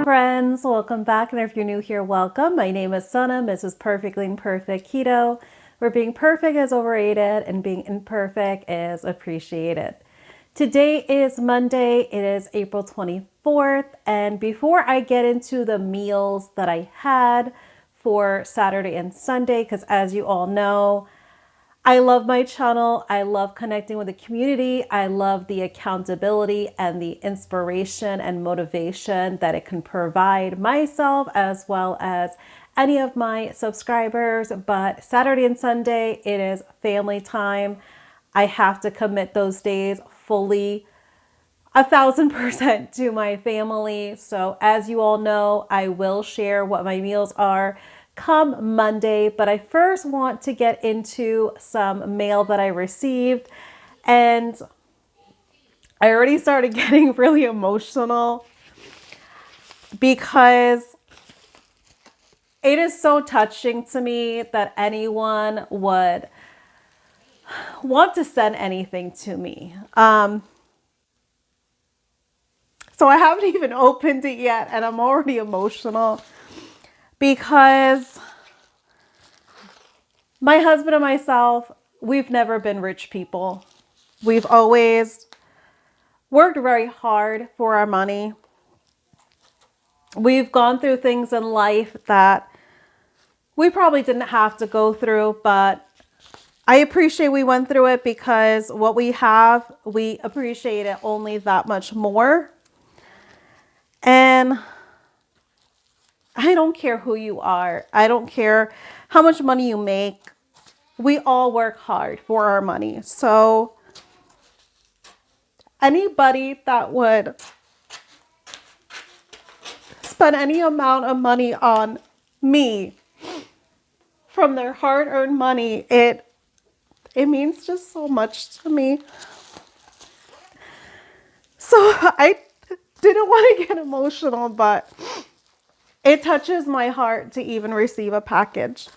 Friends, welcome back, and if you're new here, welcome. My name is Sana, mrs.perfectly.imperfect.keto, where being perfect is overrated and being imperfect is appreciated. Today is Monday, it is April 24th, and before I get into the meals that I had for Saturday and Sunday, because as you all know, I love my channel. I love connecting with the community. I love the accountability and the inspiration and motivation that it can provide myself as well as any of my subscribers. But Saturday and Sunday, it is family time. I have to commit those days fully 1,000% to my family. So as you all know, I will share what my meals are come Monday, but I first want to get into some mail that I received, and I already started getting really emotional because it is so touching to me that anyone would want to send anything to me. So I haven't even opened it yet, and I'm already emotional because my husband and myself, we've never been rich people. We've always worked very hard for our money. We've gone through things in life that we probably didn't have to go through, but I appreciate we went through it because what we have, we appreciate it only that much more. And I don't care who you are. I don't care how much money you make. We all work hard for our money. So anybody that would spend any amount of money on me from their hard-earned money, it means just so much to me. So I didn't want to get emotional, but it touches my heart to even receive a package.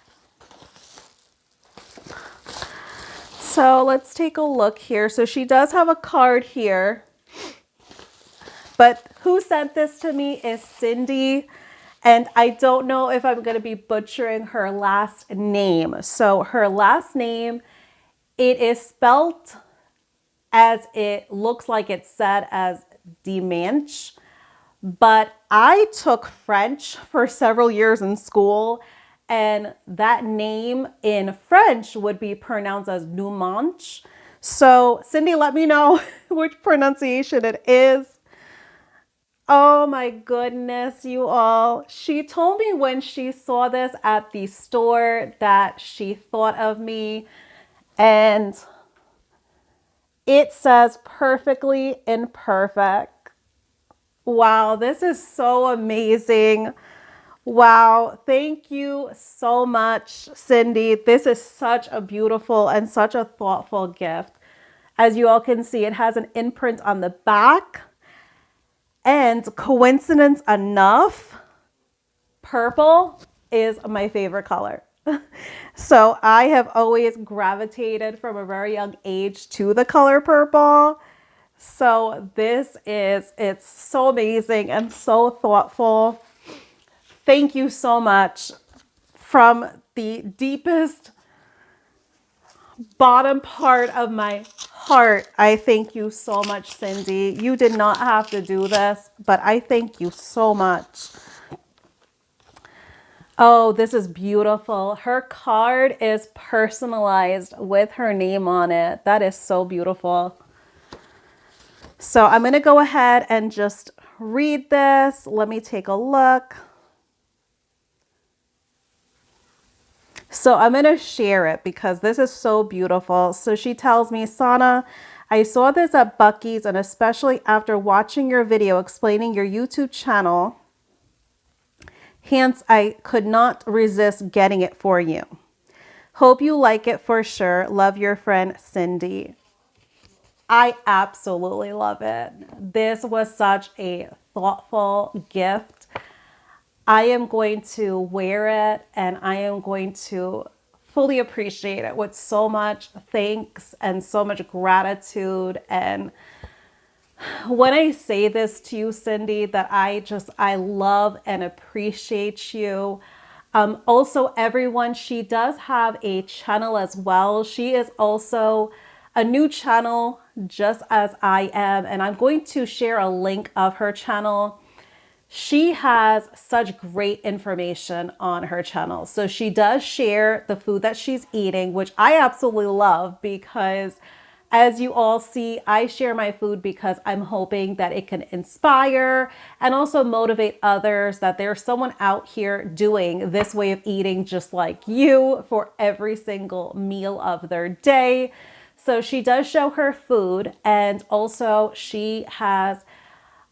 So let's take a look here. So she does have a card here, but who sent this to me is Cindy. And I don't know if I'm going to be butchering her last name. So her last name, it is spelt as it looks like it's said as Dimanche. But I took French for several years in school, and that name in French would be pronounced as Numanche. So Cindy, let me know which pronunciation it is. Oh my goodness, you all. She told me when she saw this at the store that she thought of me, and it says perfectly imperfect. Wow, this is so amazing. Wow, thank you so much, Cindy. This is such a beautiful and such a thoughtful gift. As you all can see, it has an imprint on the back. And coincidence enough, purple is my favorite color. So I have always gravitated from a very young age to the color purple. So it's so amazing and so thoughtful. Thank you so much. From the deepest bottom part of my heart, I thank you so much, Cindy. You did not have to do this, but I thank you so much. Oh, this is beautiful. Her card is personalized with her name on it. That is so beautiful. So I'm going to go ahead and just read this. Let me take a look. So I'm going to share it because this is so beautiful. So she tells me, Sana, I saw this at Buc-ee's, and especially after watching your video explaining your YouTube channel, hence I could not resist getting it for you. Hope you like it for sure. Love, your friend, Cindy. I absolutely love it. This was such a thoughtful gift. I am going to wear it, and I am going to fully appreciate it with so much thanks and so much gratitude. And when I say this to you, Cindy, that I love and appreciate you. Also, everyone, she does have a channel as well. She is also a new channel, just as I am. And I'm going to share a link of her channel. She has such great information on her channel. So she does share the food that she's eating, which I absolutely love because as you all see, I share my food because I'm hoping that it can inspire and also motivate others that there's someone out here doing this way of eating just like you for every single meal of their day. So she does show her food, and also she has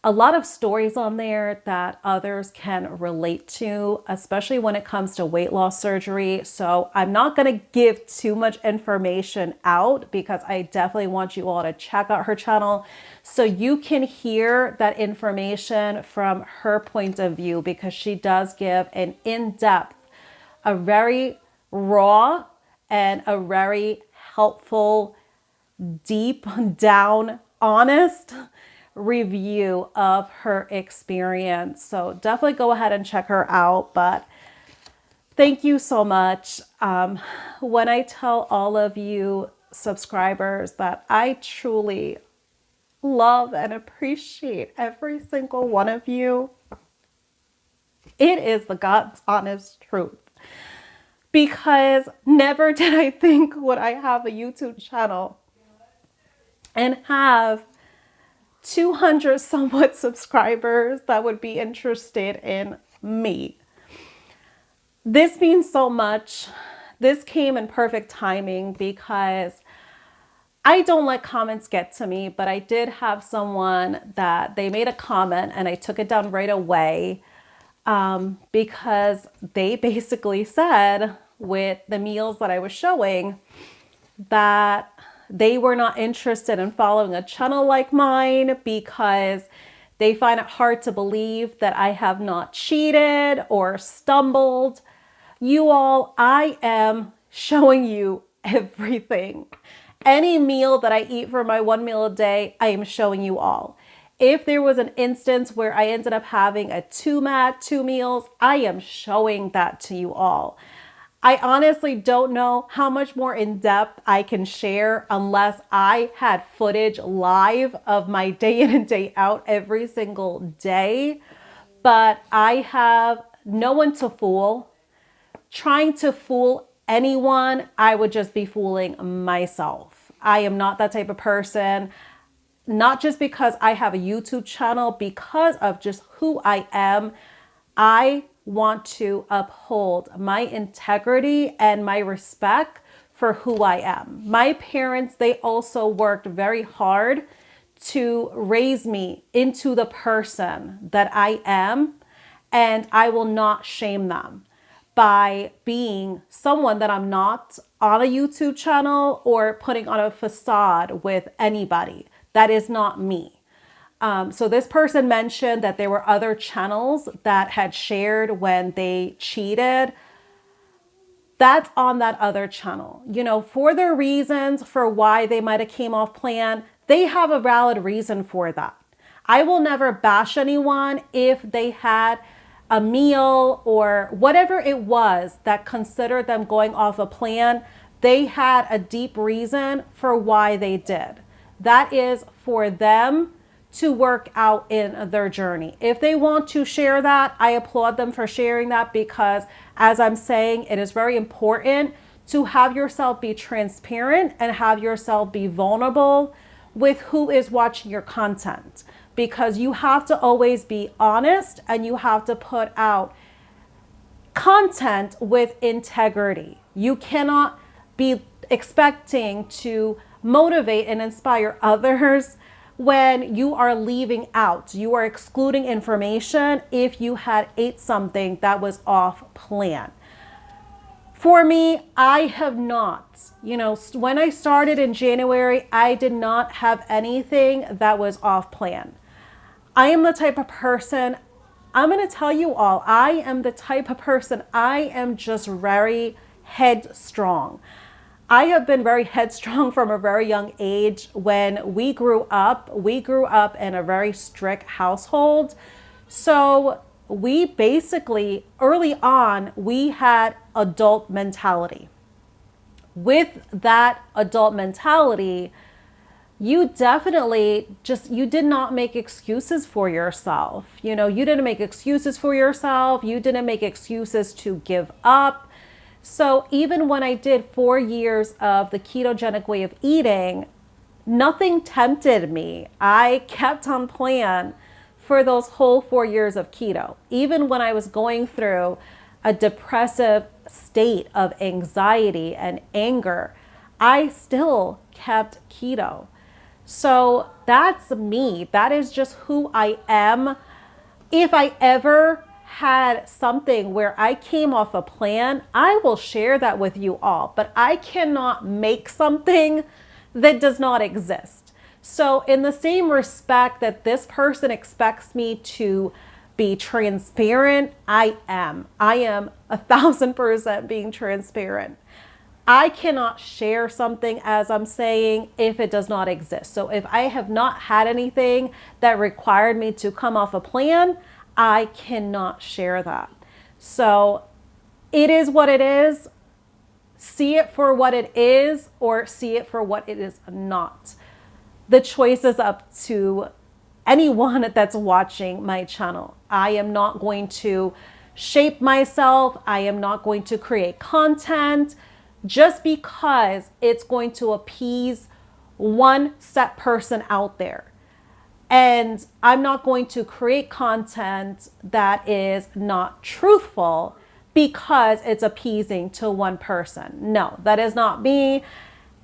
a lot of stories on there that others can relate to, especially when it comes to weight loss surgery. So I'm not going to give too much information out because I definitely want you all to check out her channel so you can hear that information from her point of view, because she does give an in-depth, a very raw and a very helpful, deep down, honest review of her experience. So definitely go ahead and check her out. But thank you so much. When I tell all of you subscribers that I truly love and appreciate every single one of you, it is the God's honest truth. Because never did I think would I have a YouTube channel and have 200 somewhat subscribers that would be interested in me. This means so much. This came in perfect timing because I don't let comments get to me, but I did have someone that they made a comment and I took it down right away because they basically said with the meals that I was showing that they were not interested in following a channel like mine because they find it hard to believe that I have not cheated or stumbled. You all, I am showing you everything. Any meal that I eat for my one meal a day, I am showing you all. If there was an instance where I ended up having a OMAD, 2 meals, I am showing that to you all. I honestly don't know how much more in depth I can share unless I had footage live of my day in and day out every single day. But I have no one to fool. Trying to fool anyone, I would just be fooling myself. I am not that type of person. Not just because I have a YouTube channel, because of just who I am. I want to uphold my integrity and my respect for who I am. My parents, they also worked very hard to raise me into the person that I am, and I will not shame them by being someone that I'm not on a YouTube channel or putting on a facade with anybody. That is not me. So this person mentioned that there were other channels that had shared when they cheated. That's on that other channel. You know, for their reasons for why they might have came off plan, they have a valid reason for that. I will never bash anyone if they had a meal or whatever it was that considered them going off a plan. They had a deep reason for why they did. That is for them to work out in their journey. If they want to share that, I applaud them for sharing that, because as I'm saying, it is very important to have yourself be transparent and have yourself be vulnerable with who is watching your content, because you have to always be honest and you have to put out content with integrity. You cannot be expecting to motivate and inspire others when you are leaving out, you are excluding information if you had ate something that was off plan. For me, I have not, when I started in January, I did not have anything that was off plan. I am the type of person, I'm going to tell you all, I am the type of person, I am just very headstrong. I have been very headstrong from a very young age. When we grew up in a very strict household. So we basically, early on, we had adult mentality. With that adult mentality, you definitely you did not make excuses for yourself. You didn't make excuses for yourself. You didn't make excuses to give up. So even when I did 4 years of the ketogenic way of eating, nothing tempted me. I kept on plan for those whole 4 years of keto. Even when I was going through a depressive state of anxiety and anger, I still kept keto. So that's me. That is just who I am. If I ever had something where I came off a plan, I will share that with you all. But I cannot make something that does not exist. So in the same respect that this person expects me to be transparent, I am 1,000% being transparent. I cannot share something, as I'm saying, if it does not exist. So if I have not had anything that required me to come off a plan, I cannot share that. So it is what it is. See it for what it is, or see it for what it is not. The choice is up to anyone that's watching my channel. I am not going to shape myself. I am not going to create content just because it's going to appease one set person out there. And I'm not going to create content that is not truthful because it's appeasing to one person. No, that is not me.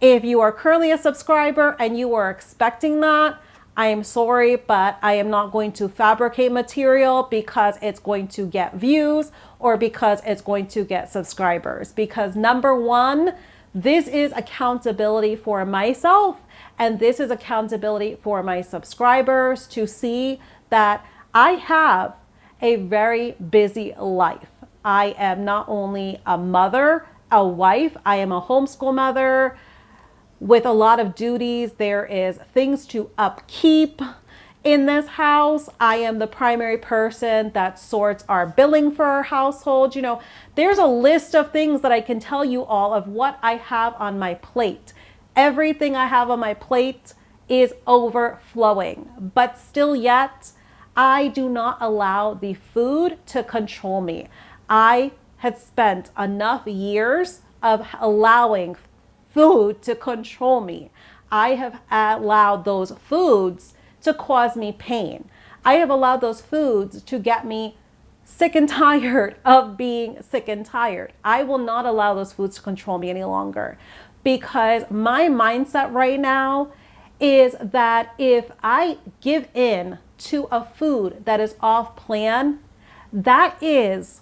If you are currently a subscriber and you are expecting that, I am sorry, but I am not going to fabricate material because it's going to get views or because it's going to get subscribers. Because number one, this is accountability for myself, and this is accountability for my subscribers to see that I have a very busy life. I am not only a mother, a wife, I am a homeschool mother with a lot of duties. There is things to upkeep in this house. I am the primary person that sorts our billing for our household. There's a list of things that I can tell you all of what I have on my plate. Everything I have on my plate is overflowing, but still yet, I do not allow the food to control me. I had spent enough years of allowing food to control me. I have allowed those foods to cause me pain. I have allowed those foods to get me sick and tired of being sick and tired. I will not allow those foods to control me any longer, because my mindset right now is that if I give in to a food that is off plan, that is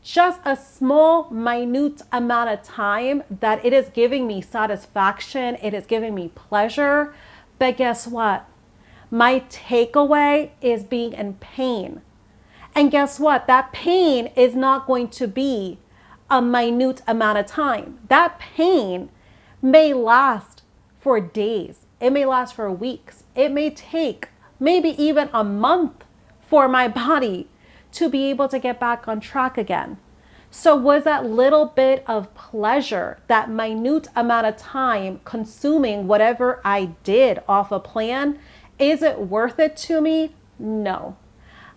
just a small, minute amount of time that it is giving me satisfaction, it is giving me pleasure. But guess what? My takeaway is being in pain. And guess what? That pain is not going to be a minute amount of time. That pain may last for days. It may last for weeks. It may take maybe even a month for my body to be able to get back on track again. So was that little bit of pleasure, that minute amount of time consuming whatever I did off a plan, is it worth it to me? No.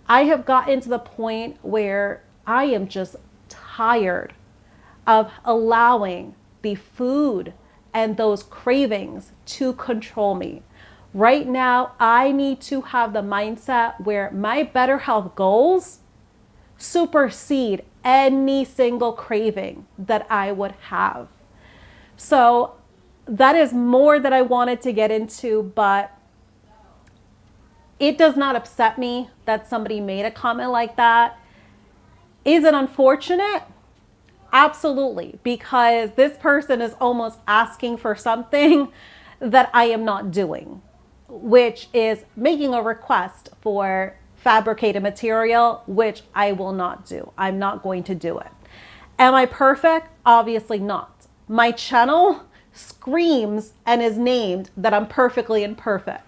I have gotten to the point where I am just tired of allowing the food and those cravings to control me. Right now, I need to have the mindset where my better health goals supersede any single craving that I would have. So that is more that I wanted to get into, but it does not upset me that somebody made a comment like that. Is it unfortunate? Absolutely, because this person is almost asking for something that I am not doing, which is making a request for fabricated material, which I will not do. I'm not going to do it. Am I perfect? Obviously not. My channel screams and is named that I'm perfectly imperfect.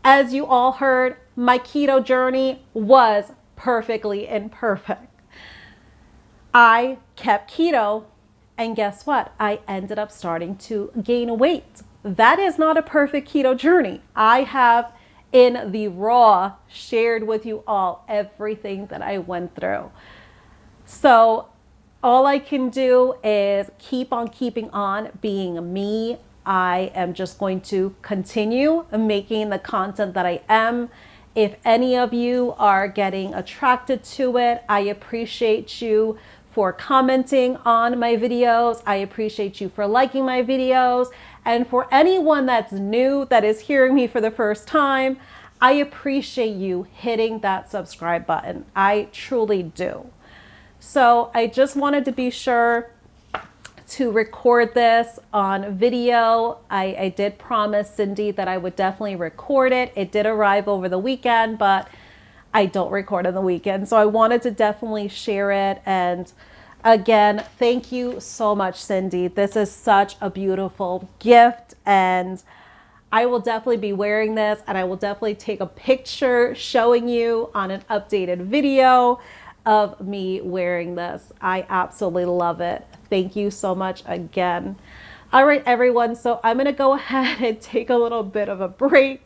As you all heard, my keto journey was perfectly imperfect. I kept keto, and guess what? I ended up starting to gain weight. That is not a perfect keto journey. I have in the raw shared with you all everything that I went through. So all I can do is keep on keeping on being me. I am just going to continue making the content that I am. If any of you are getting attracted to it, I appreciate you for commenting on my videos. I appreciate you for liking my videos. And for anyone that's new, that is hearing me for the first time, I appreciate you hitting that subscribe button. I truly do. So I just wanted to be sure to record this on video. I did promise Cindy that I would definitely record it. It did arrive over the weekend, but I don't record on the weekend. So I wanted to definitely share it. And again, thank you so much, Cindy. This is such a beautiful gift, and I will definitely be wearing this, and I will definitely take a picture showing you on an updated video of me wearing this. I absolutely love it. Thank you so much again. All right, everyone. So I'm going to go ahead and take a little bit of a break,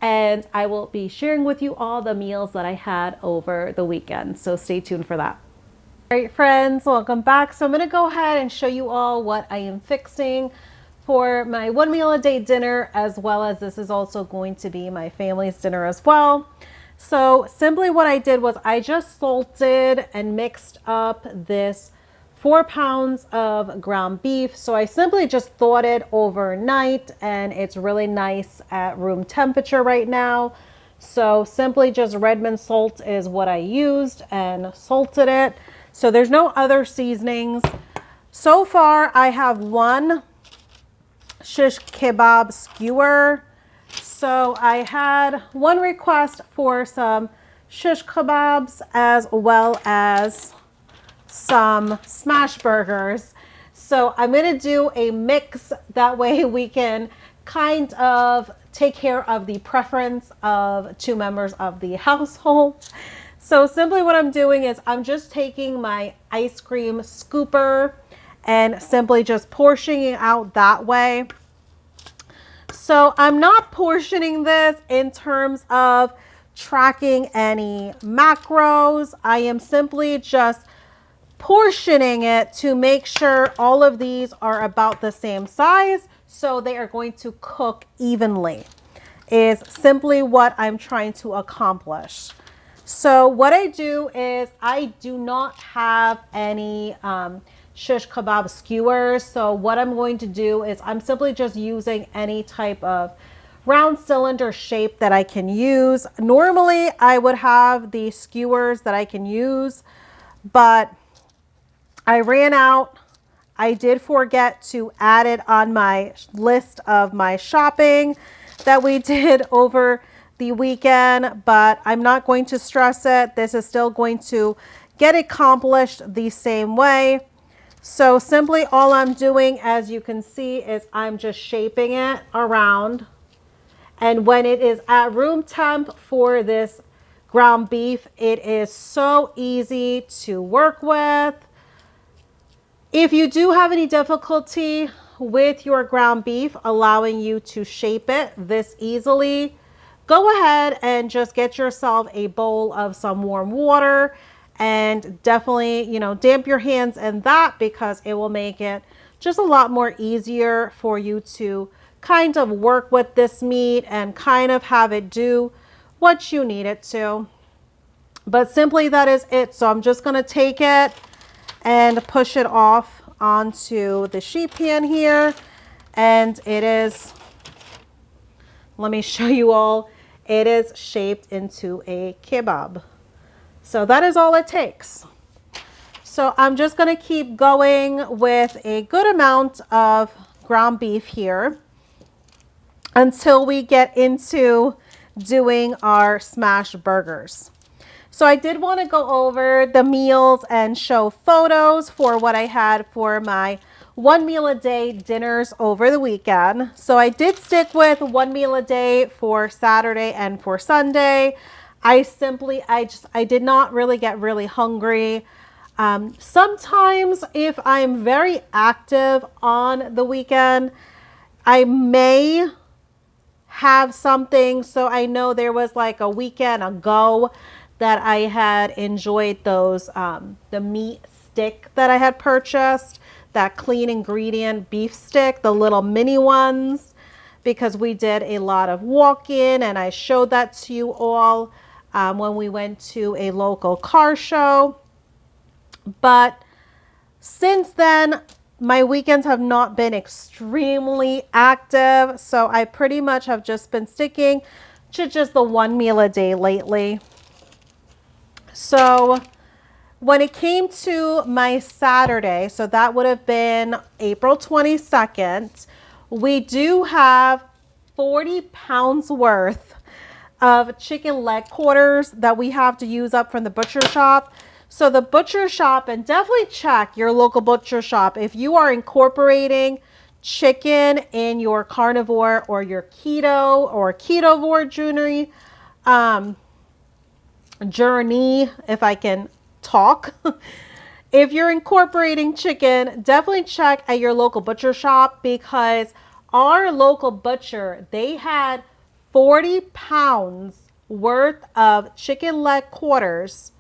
and I will be sharing with you all the meals that I had over the weekend. So stay tuned for that. All right, friends, welcome back. So I'm going to go ahead and show you all what I am fixing for my 1 meal a day dinner, as well as this is also going to be my family's dinner as well. So simply what I did was I just salted and mixed up this 4 pounds of ground beef. So I simply just thawed it overnight, and it's really nice at room temperature right now. So simply just Redmond salt is what I used and salted it. So there's no other seasonings. So far I have one shish kebab skewer. So I had one request for some shish kebabs as well as some smash burgers. So I'm going to do a mix. That way we can kind of take care of the preference of 2 members of the household. So simply what I'm doing is I'm just taking my ice cream scooper and simply just portioning it out that way. So I'm not portioning this in terms of tracking any macros. I am simply just portioning it to make sure all of these are about the same size, so they are going to cook evenly, is simply what I'm trying to accomplish. So what I do is I do not have any shish kebab skewers. So what I'm going to do is I'm simply just using any type of round cylinder shape that I can use. Normally I would have the skewers that I can use, but I ran out. I did forget to add it on my list of my shopping that we did over the weekend, but I'm not going to stress it. This is still going to get accomplished the same way. So simply all I'm doing, as you can see, is I'm just shaping it around. And when it is at room temp for this ground beef, it is so easy to work with. If you do have any difficulty with your ground beef allowing you to shape it this easily, go ahead and just get yourself a bowl of some warm water, and definitely, damp your hands in that, because it will make it just a lot more easier for you to kind of work with this meat and kind of have it do what you need it to. But simply that is it. So I'm just going to take it and push it off onto the sheet pan here, and it is, let me show you all, it is shaped into a kebab. So that is all it takes. So I'm just going to keep going with a good amount of ground beef here until we get into doing our smash burgers. So I did want to go over the meals and show photos for what I had for my 1 meal a day dinners over the weekend. So I did stick with 1 meal a day for Saturday and for Sunday. I did not really get really hungry. Sometimes if I'm very active on the weekend, I may have something. So I know there was like a weekend ago that I had enjoyed those, the meat stick that I had purchased, that clean ingredient beef stick, the little mini ones, because we did a lot of walking and I showed that to you all when we went to a local car show. But since then, my weekends have not been extremely active, so I pretty much have just been sticking to just the 1 meal a day lately. So when it came to my Saturday, so that would have been April 22nd, we do have 40 pounds worth of chicken leg quarters that we have to use up from the butcher shop. So the butcher shop, and definitely check your local butcher shop if you are incorporating chicken in your carnivore or your keto or ketovore journey, if I can talk. If you're incorporating chicken, definitely check at your local butcher shop, because our local butcher, they had 40 pounds worth of chicken leg quarters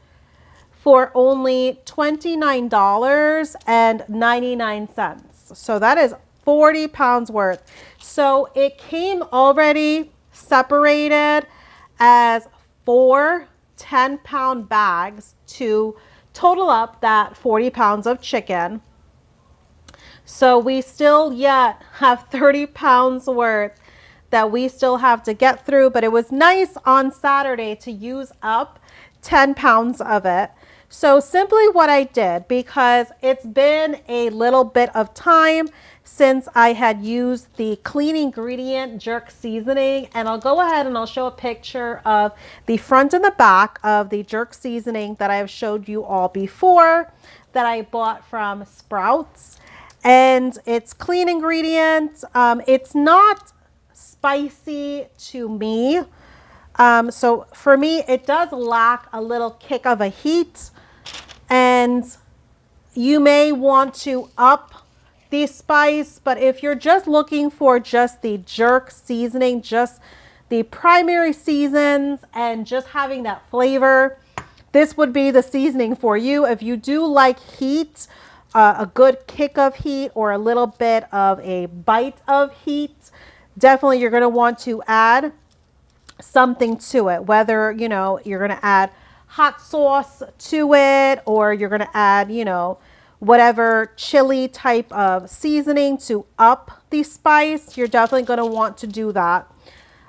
for only $29.99. So that is 40 pounds worth. So it came already separated as 4 10-pound bags to total up that 40 pounds of chicken. So we still yet have 30 pounds worth that we still have to get through, but it was nice on Saturday to use up 10 pounds of it. So simply what I did, because it's been a little bit of time since I had used the clean ingredient jerk seasoning, and I'll go ahead and I'll show a picture of the front and the back of the jerk seasoning that I've showed you all before, that I bought from Sprouts. And it's clean ingredients. It's not spicy to me. So for me, it does lack a little kick of a heat, and you may want to up the spice, but if you're just looking for just the jerk seasoning, just the primary seasons and just having that flavor, this would be the seasoning for you. If you do like heat, a good kick of heat or a little bit of a bite of heat, definitely you're going to want to add something to it, whether, you know, you're going to add hot sauce to it, or you're going to add, you know, whatever chili type of seasoning to up the spice. You're definitely going to want to do that,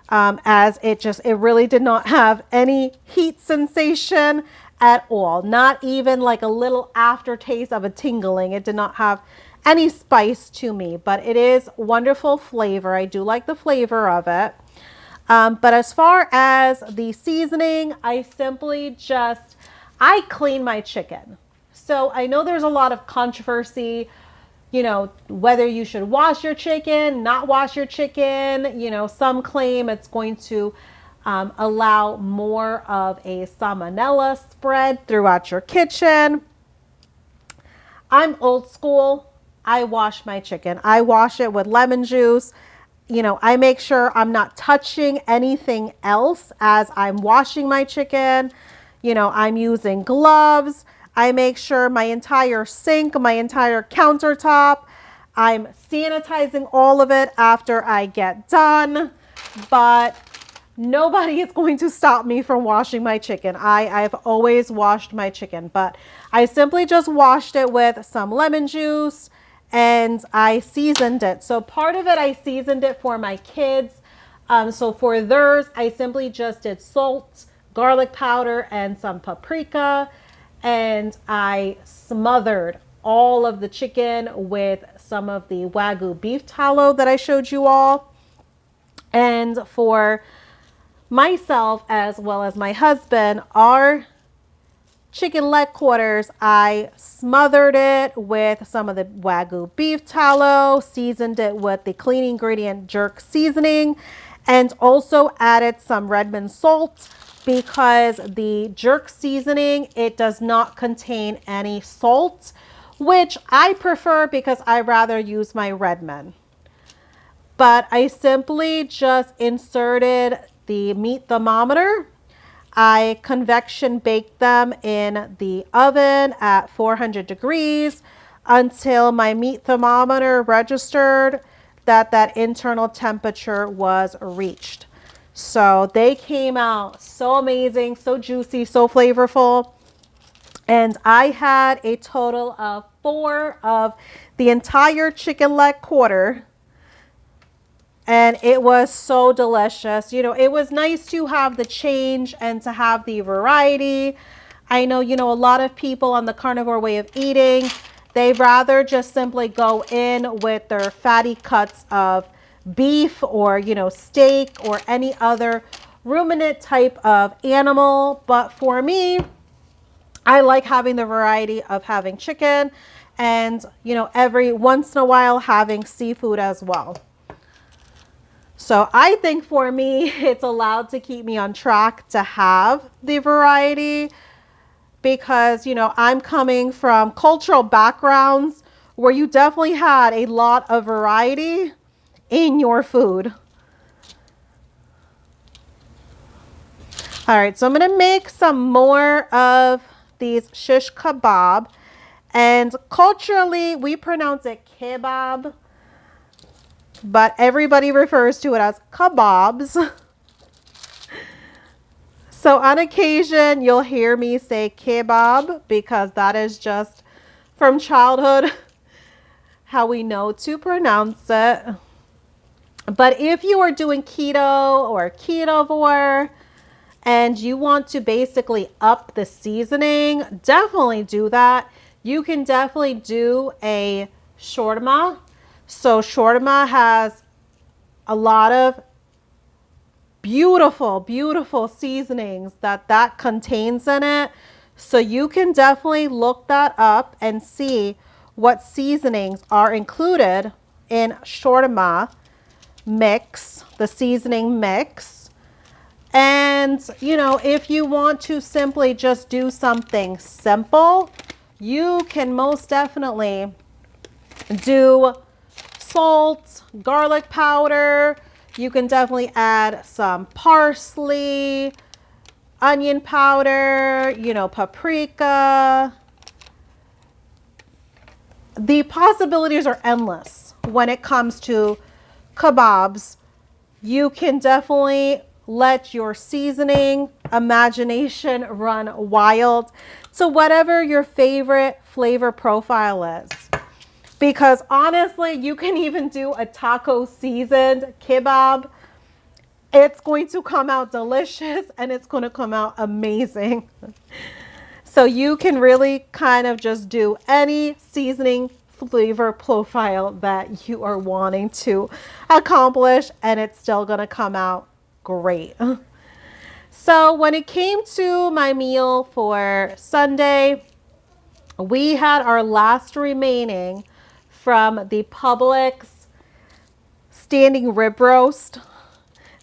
as it really did not have any heat sensation at all. Not even like a little aftertaste of a tingling. It did not have any spice to me, but it is wonderful flavor. I do like the flavor of it. But as far as the seasoning, I clean my chicken. So I know there's a lot of controversy, you know, whether you should wash your chicken, not wash your chicken. You know, some claim it's going to allow more of a salmonella spread throughout your kitchen. I'm old school. I wash my chicken. I wash it with lemon juice. You know, I make sure I'm not touching anything else as I'm washing my chicken. You know, I'm using gloves. I make sure my entire sink, my entire countertop, I'm sanitizing all of it after I get done. But nobody is going to stop me from washing my chicken. I've always washed my chicken, but I simply just washed it with some lemon juice and I seasoned it. So part of it, I seasoned it for my kids. So for theirs, I simply just did salt, garlic powder, and some paprika. And I smothered all of the chicken with some of the Wagyu beef tallow that I showed you all. And for myself as well as my husband, our chicken leg quarters, I smothered it with some of the Wagyu beef tallow, seasoned it with the clean ingredient jerk seasoning, and also added some Redmond salt because the jerk seasoning, it does not contain any salt, which I prefer because I rather use my Redmond. But I simply just inserted the meat thermometer. I convection baked them in the oven at 400 degrees until my meat thermometer registered that internal temperature was reached. So they came out so amazing, so juicy, so flavorful. And I had a total of 4 of the entire chicken leg quarter. And it was so delicious. You know, it was nice to have the change and to have the variety. I know, a lot of people on the carnivore way of eating, they rather just simply go in with their fatty cuts of beef or, steak or any other ruminant type of animal. But for me, I like having the variety of having chicken and, every once in a while having seafood as well. So I think for me, it's allowed to keep me on track to have the variety because, I'm coming from cultural backgrounds where you definitely had a lot of variety in your food. All right, so I'm going to make some more of these shish kebab. And culturally, we pronounce it kebab, but everybody refers to it as kebabs. So on occasion, you'll hear me say kebab because that is just from childhood how we know to pronounce it. But if you are doing keto or ketovore and you want to basically up the seasoning, definitely do that. You can definitely do a shawarma. So shawarma has a lot of beautiful seasonings that contains in it. So you can definitely look that up and see what seasonings are included in shawarma mix, the seasoning mix. And, if you want to simply just do something simple, you can most definitely do salt, garlic powder. You can definitely add some parsley, onion powder, paprika. The possibilities are endless when it comes to kebabs. You can definitely let your seasoning imagination run wild to whatever your favorite flavor profile is. Because honestly, you can even do a taco seasoned kebab. It's going to come out delicious and it's going to come out amazing. So you can really kind of just do any seasoning flavor profile that you are wanting to accomplish and it's still going to come out great. So when it came to my meal for Sunday, we had our last remaining from the Publix standing rib roast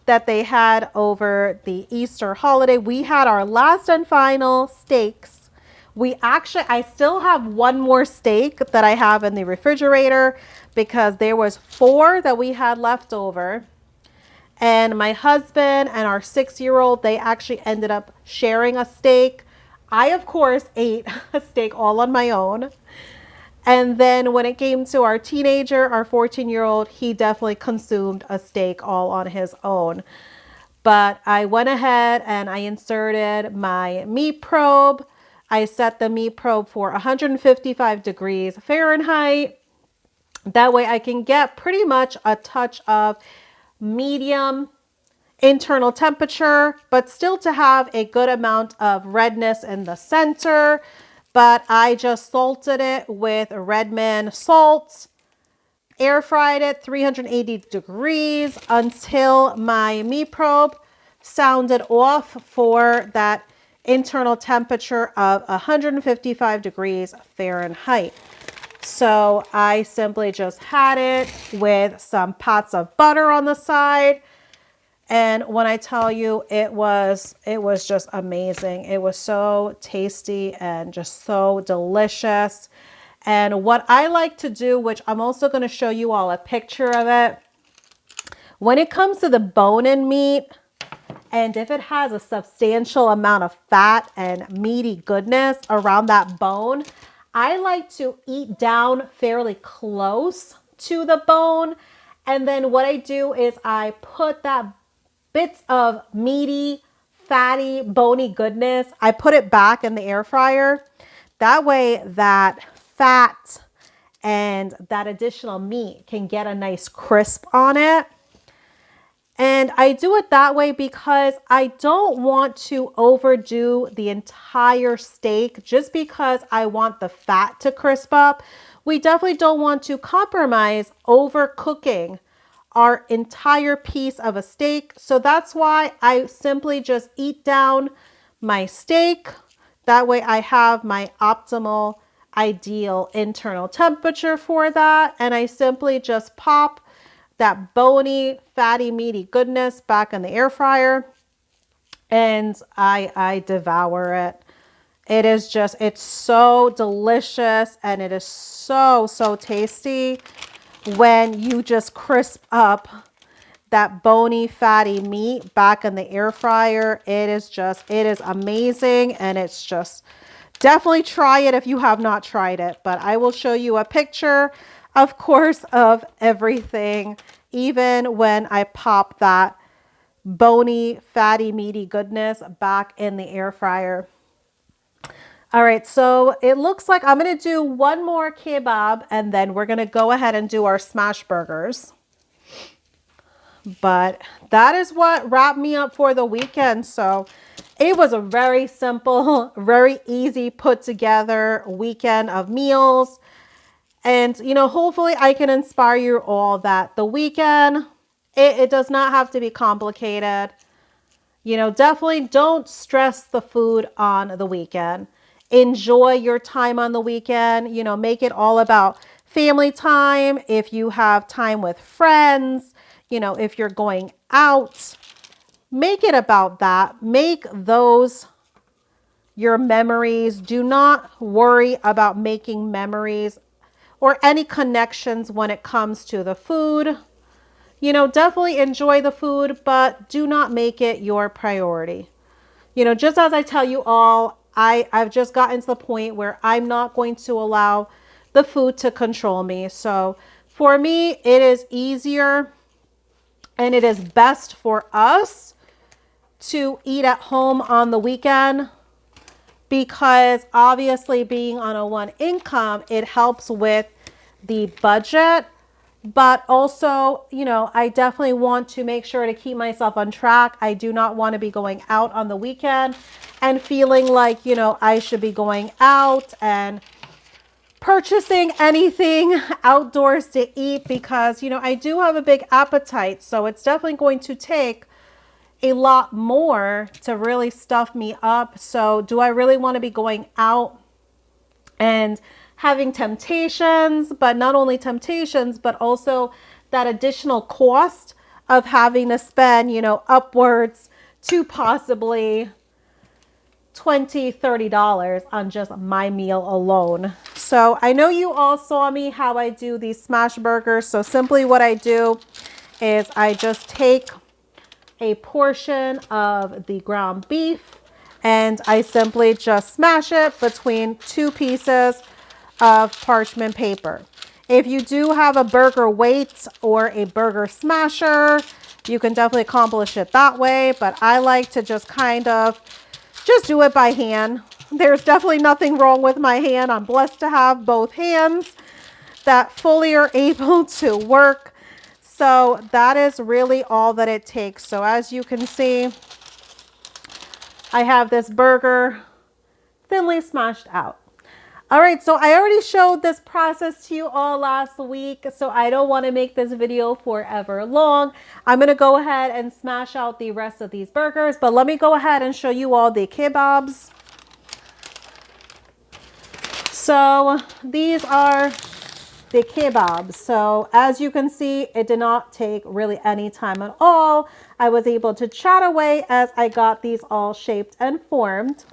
that they had over the Easter holiday. We had our last and final steaks. I still have one more steak that I have in the refrigerator because there was 4 that we had left over. And my husband and our 6-year-old, they actually ended up sharing a steak. I, of course, ate a steak all on my own. And then when it came to our teenager, our 14-year-old, he definitely consumed a steak all on his own. But I went ahead and I inserted my meat probe. I set the meat probe for 155 degrees Fahrenheit. That way I can get pretty much a touch of medium internal temperature, but still to have a good amount of redness in the center. But I just salted it with Redmond salt, air fried it 380 degrees until my meat probe sounded off for that internal temperature of 155 degrees Fahrenheit. So I simply just had it with some pots of butter on the side. And when I tell you, it was just amazing. It was so tasty and just so delicious. And what I like to do, which I'm also going to show you all a picture of it, when it comes to the bone-in meat, and if it has a substantial amount of fat and meaty goodness around that bone, I like to eat down fairly close to the bone. And then what I do is I put that bits of meaty, fatty, bony goodness, I put it back in the air fryer. That way that fat and that additional meat can get a nice crisp on it. And I do it that way because I don't want to overdo the entire steak just because I want the fat to crisp up. We definitely don't want to compromise overcooking our entire piece of a steak. So that's why I simply just eat down my steak. That way I have my optimal, ideal internal temperature for that. And I simply just pop that bony, fatty, meaty goodness back in the air fryer, and I devour it. It is just, it's so delicious, and it is so, so tasty when you just crisp up that bony, fatty meat back in the air fryer. It is amazing, and it's just, definitely try it if you have not tried it. But I will show you a picture, of course, of everything, even when I pop that bony, fatty, meaty goodness back in the air fryer. All right, so it looks like I'm going to do one more kebab, and then we're going to go ahead and do our smash burgers. But that is what wrapped me up for the weekend. So it was a very simple, very easy put together weekend of meals. And, you know, hopefully I can inspire you all that the weekend, it does not have to be complicated. You know, definitely don't stress the food on the weekend. Enjoy your time on the weekend. You know, make it all about family time. If you have time with friends, you know, if you're going out, make it about that. Make those your memories. Do not worry about making memories or any connections when it comes to the food. You know, definitely enjoy the food, but do not make it your priority. You know, just as I tell you all, I've just gotten to the point where I'm not going to allow the food to control me. So for me, it is easier and it is best for us to eat at home on the weekend, because obviously being on a one income, it helps with the budget. But also, you know, I definitely want to make sure to keep myself on track. I do not want to be going out on the weekend and feeling like, you know, I should be going out and purchasing anything outdoors to eat, because, you know, I do have a big appetite. So it's definitely going to take a lot more to really stuff me up. So do I really want to be going out and having temptations, but not only temptations, but also that additional cost of having to spend, you know, upwards to possibly $20-$30 on just my meal alone. So I know you all saw me how I do these smash burgers. So simply what I do is I just take a portion of the ground beef and I simply just smash it between two pieces of parchment paper. If you do have a burger weight or a burger smasher, you can definitely accomplish it that way, but I like to just kind of just do it by hand. There's definitely nothing wrong with my hand. I'm blessed to have both hands that fully are able to work. So that is really all that it takes. So as you can see, I have this burger thinly smashed out. All right, so I already showed this process to you all last week, so I don't want to make this video forever long. I'm going to go ahead and smash out the rest of these burgers, but let me go ahead and show you all the kebabs. So these are the kebabs. So as you can see, it did not take really any time at all. I was able to chat away as I got these all shaped and formed.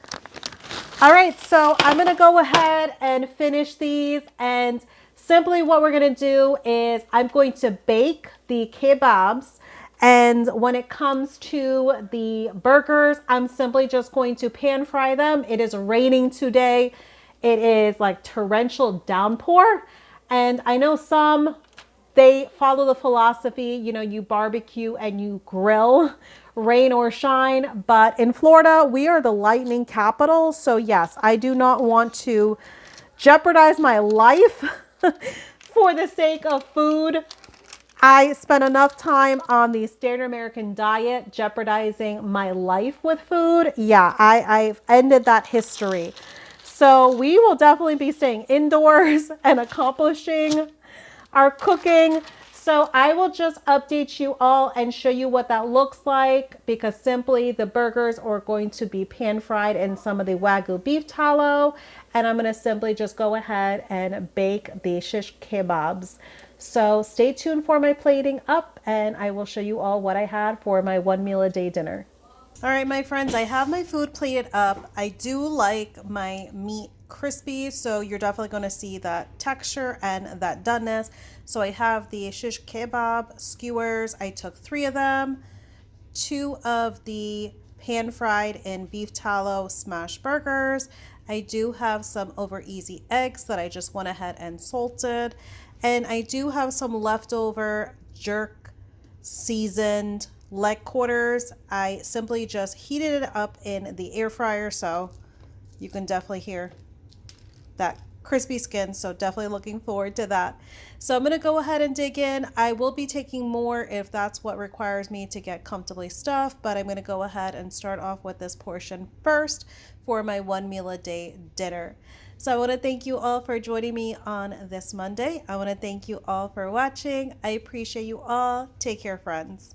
All right, so I'm gonna go ahead and finish these, and simply what we're gonna do is I'm going to bake the kebabs, and when it comes to the burgers, I'm simply just going to pan fry them. It is raining today. It is like torrential downpour, and I know some they follow the philosophy, you know, you barbecue and you grill, rain or shine. But in Florida, we are the lightning capital. So yes, I do not want to jeopardize my life for the sake of food. I spent enough time on the standard American diet jeopardizing my life with food. Yeah, I've ended that history. So we will definitely be staying indoors and accomplishing our cooking. So I will just update you all and show you what that looks like, because simply the burgers are going to be pan fried in some of the Wagyu beef tallow, and I'm going to simply just go ahead and bake the shish kebabs. So stay tuned for my plating up, and I will show you all what I had for my 1 meal a day dinner. All right, my friends, I have my food plated up. I do like my meat crispy, so you're definitely going to see that texture and that doneness. So I have the shish kebab skewers. I took 3 of them, 2 of the pan fried in beef tallow smash burgers. I do have some over easy eggs that I just went ahead and salted, and I do have some leftover jerk seasoned leg quarters. I simply just heated it up in the air fryer, so you can definitely hear that crispy skin. So definitely looking forward to that. So I'm going to go ahead and dig in. I will be taking more if that's what requires me to get comfortably stuffed, but I'm going to go ahead and start off with this portion first for my 1 meal a day dinner. So I want to thank you all for joining me on this Monday. I want to thank you all for watching. I appreciate you all. Take care, friends.